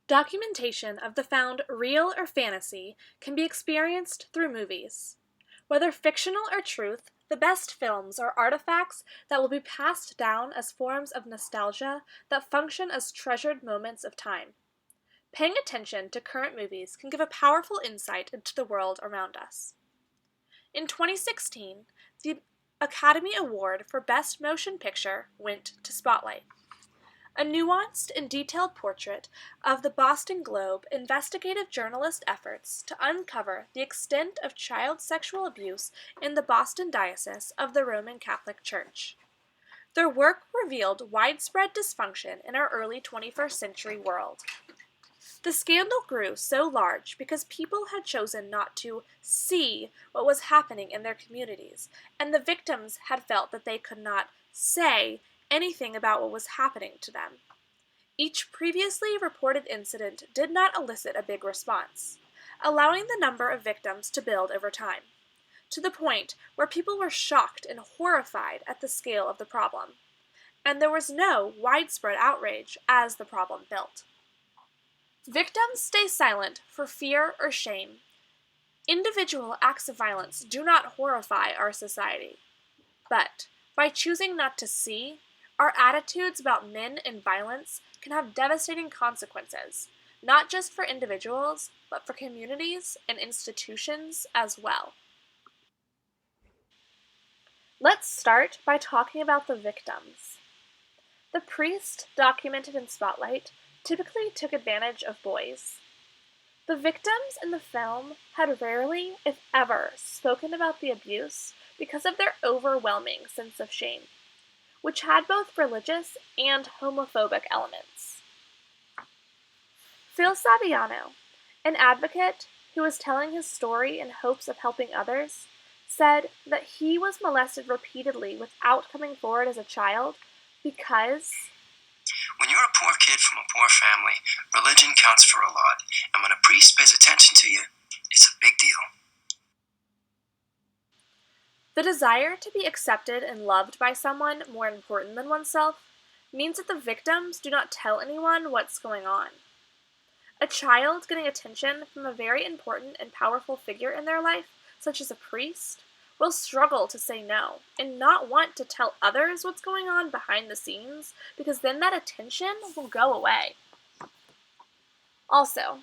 Documentation of the found real or fantasy can be experienced through movies. Whether fictional or truth, the best films are artifacts that will be passed down as forms of nostalgia that function as treasured moments of time. Paying attention to current movies can give a powerful insight into the world around us. In 2016, the Academy Award for Best Motion Picture went to Spotlight. A nuanced and detailed portrait of the Boston Globe investigative journalist efforts to uncover the extent of child sexual abuse in the Boston Diocese of the Roman Catholic Church. Their work revealed widespread dysfunction in our early 21st century world. The scandal grew so large because people had chosen not to see what was happening in their communities, and the victims had felt that they could not say anything about what was happening to them. Each previously reported incident did not elicit a big response, allowing the number of victims to build over time, to the point where people were shocked and horrified at the scale of the problem, and there was no widespread outrage as the problem built. Victims stay silent for fear or shame. Individual acts of violence do not horrify our society, but by choosing not to see, our attitudes about men and violence can have devastating consequences, not just for individuals, but for communities and institutions as well. Let's start by talking about the victims. The priest documented in Spotlight typically took advantage of boys. The victims in the film had rarely, if ever, spoken about the abuse because of their overwhelming sense of shame, which had both religious and homophobic elements. Phil Saviano, an advocate who was telling his story in hopes of helping others, said that he was molested repeatedly without coming forward as a child because when you're a poor kid from a poor family, religion counts for a lot, and when a priest pays attention to you, it's a big deal. The desire to be accepted and loved by someone more important than oneself means that the victims do not tell anyone what's going on. A child getting attention from a very important and powerful figure in their life, such as a priest, will struggle to say no and not want to tell others what's going on behind the scenes because then that attention will go away. Also,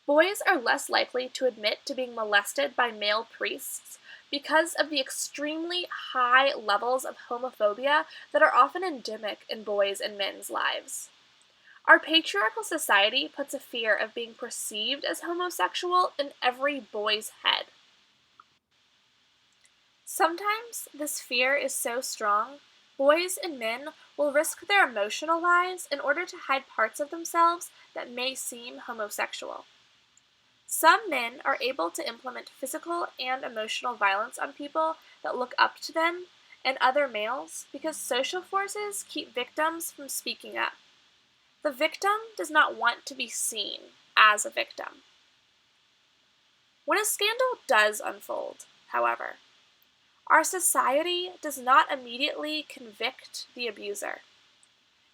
boys are less likely to admit to being molested by male priests because of the extremely high levels of homophobia that are often endemic in boys' and men's lives. Our patriarchal society puts a fear of being perceived as homosexual in every boy's head. Sometimes this fear is so strong, boys and men will risk their emotional lives in order to hide parts of themselves that may seem homosexual. Some men are able to implement physical and emotional violence on people that look up to them and other males because social forces keep victims from speaking up. The victim does not want to be seen as a victim. When a scandal does unfold, however, our society does not immediately convict the abuser.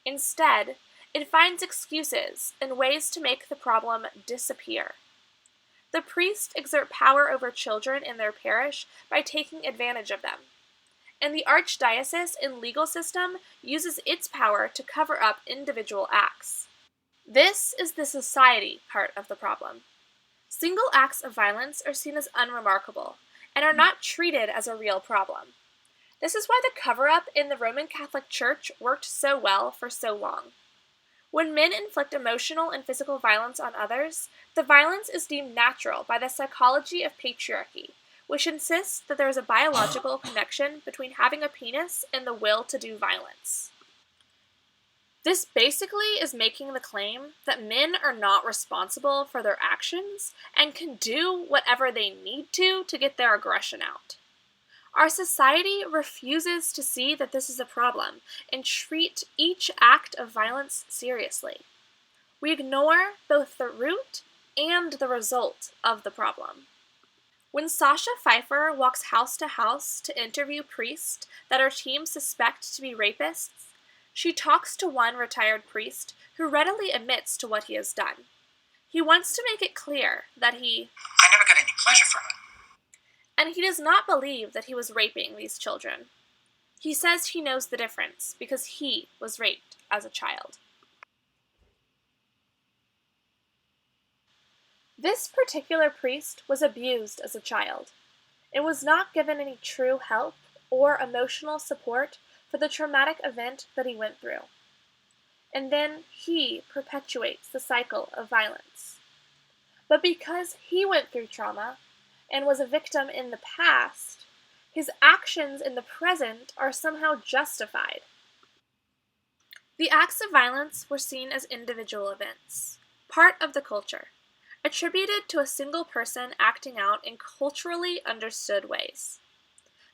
Instead, it finds excuses and ways to make the problem disappear. The priests exert power over children in their parish by taking advantage of them, and the archdiocese and legal system uses its power to cover up individual acts. This is the society part of the problem. Single acts of violence are seen as unremarkable and are not treated as a real problem. This is why the cover-up in the Roman Catholic Church worked so well for so long. When men inflict emotional and physical violence on others, the violence is deemed natural by the psychology of patriarchy, which insists that there is a biological connection between having a penis and the will to do violence. This basically is making the claim that men are not responsible for their actions and can do whatever they need to get their aggression out. Our society refuses to see that this is a problem and treat each act of violence seriously. We ignore both the root and the result of the problem. When Sasha Pfeiffer walks house to house to interview priests that her team suspect to be rapists, she talks to one retired priest who readily admits to what he has done. He wants to make it clear that I never got any pleasure from it. And he does not believe that he was raping these children. He says he knows the difference because he was raped as a child. This particular priest was abused as a child and was not given any true help or emotional support for the traumatic event that he went through. And then he perpetuates the cycle of violence. But because he went through trauma and was a victim in the past, his actions in the present are somehow justified. The acts of violence were seen as individual events, part of the culture, attributed to a single person acting out in culturally understood ways.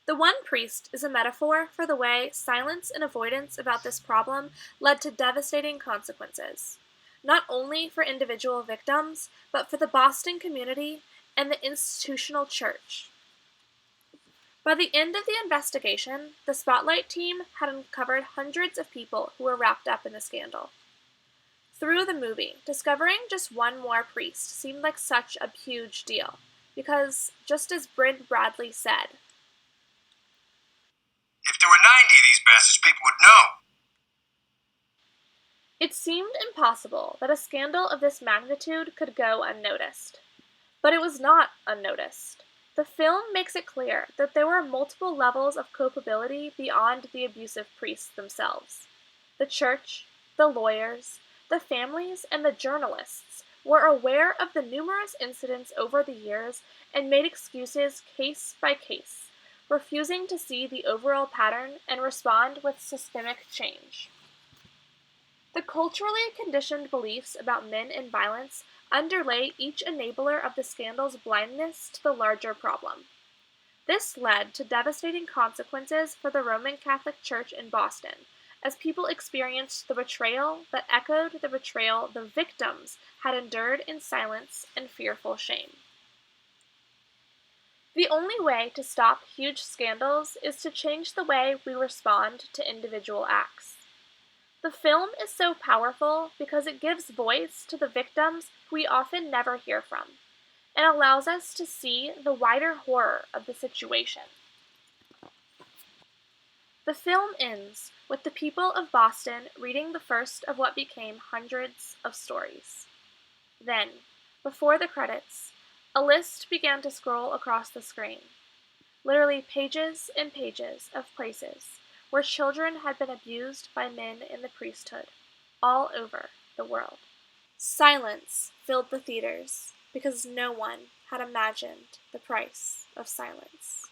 The one priest is a metaphor for the way silence and avoidance about this problem led to devastating consequences, not only for individual victims, but for the Boston community and the institutional church. By the end of the investigation, the Spotlight team had uncovered hundreds of people who were wrapped up in the scandal. Through the movie, discovering just one more priest seemed like such a huge deal, because, just as Bryn Bradley said, if there were 90 of these bastards, people would know. It seemed impossible that a scandal of this magnitude could go unnoticed. But it was not unnoticed. The film makes it clear that there were multiple levels of culpability beyond the abusive priests themselves. The church, the lawyers, the families, and the journalists were aware of the numerous incidents over the years and made excuses case by case, refusing to see the overall pattern and respond with systemic change. The culturally conditioned beliefs about men and violence underlay each enabler of the scandal's blindness to the larger problem. This led to devastating consequences for the Roman Catholic Church in Boston, as people experienced the betrayal that echoed the betrayal the victims had endured in silence and fearful shame. The only way to stop huge scandals is to change the way we respond to individual acts. The film is so powerful because it gives voice to the victims we often never hear from, and allows us to see the wider horror of the situation. The film ends with the people of Boston reading the first of what became hundreds of stories. Then, before the credits, a list began to scroll across the screen. Literally pages and pages of places where children had been abused by men in the priesthood, all over the world. Silence filled the theaters because no one had imagined the price of silence.